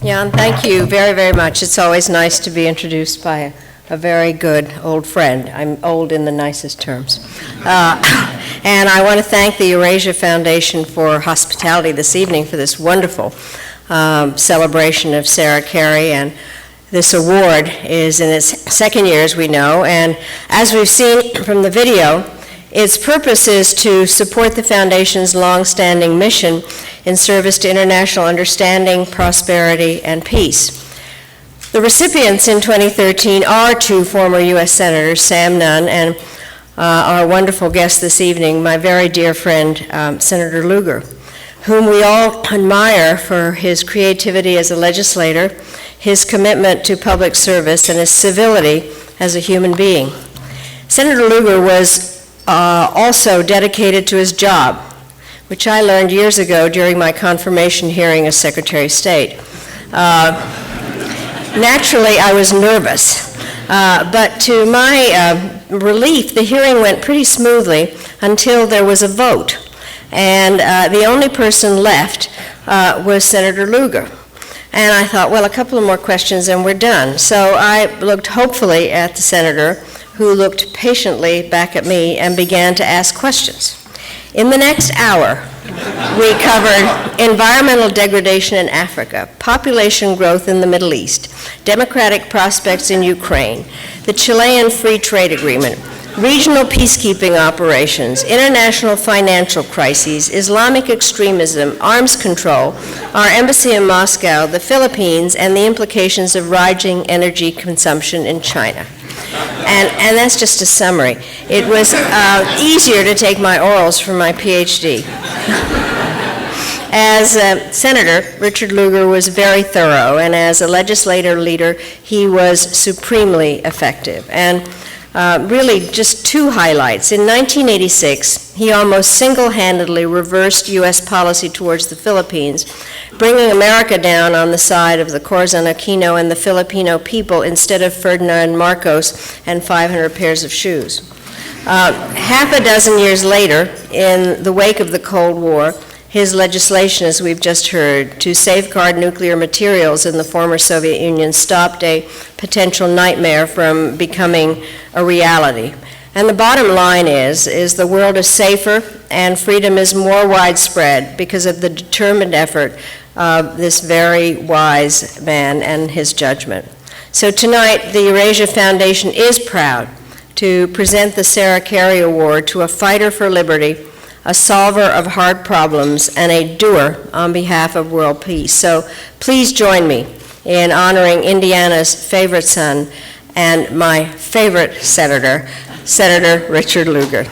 Jan, thank you very, very much. It's always nice to be introduced by a very good old friend. I'm old in the nicest terms. And I want to thank the Eurasia Foundation for hospitality this evening for this wonderful celebration of Sarah Carey. And this award is in its second year, as we know. And as we've seen from the video, its purpose is to support the Foundation's long-standing mission in service to international understanding, prosperity, and peace. The recipients in 2013 are two former U.S. Senators, Sam Nunn and our wonderful guest this evening, my very dear friend, Senator Lugar, whom we all admire for his creativity as a legislator, his commitment to public service, and his civility as a human being. Senator Lugar was also dedicated to his job, which I learned years ago during my confirmation hearing as Secretary of State. Naturally, I was nervous, but to my relief, the hearing went pretty smoothly until there was a vote, and the only person left was Senator Lugar. And I thought, well, a couple of more questions and we're done. So I looked hopefully at the senator, who looked patiently back at me and began to ask questions. In the next hour, we covered environmental degradation in Africa, population growth in the Middle East, democratic prospects in Ukraine, the Chilean Free Trade Agreement, regional peacekeeping operations, international financial crises, Islamic extremism, arms control, our embassy in Moscow, the Philippines, and the implications of rising energy consumption in China. And that's just a summary. It was easier to take my orals for my PhD. As a senator, Richard Lugar was very thorough, and as a legislator leader, he was supremely effective. And really just two highlights. In 1986, he almost single-handedly reversed U.S. policy towards the Philippines, bringing America down on the side of the Corazon Aquino and the Filipino people instead of Ferdinand Marcos and 500 pairs of shoes. Half a dozen years later, in the wake of the Cold War, his legislation, as we've just heard, to safeguard nuclear materials in the former Soviet Union stopped a potential nightmare from becoming a reality. And the bottom line is the world is safer and freedom is more widespread because of the determined effort of this very wise man and his judgment. So tonight, the Eurasia Foundation is proud to present the Sarah Carey Award to a fighter for liberty, a solver of hard problems, and a doer on behalf of world peace. So please join me in honoring Indiana's favorite son and my favorite senator, Senator Richard Lugar.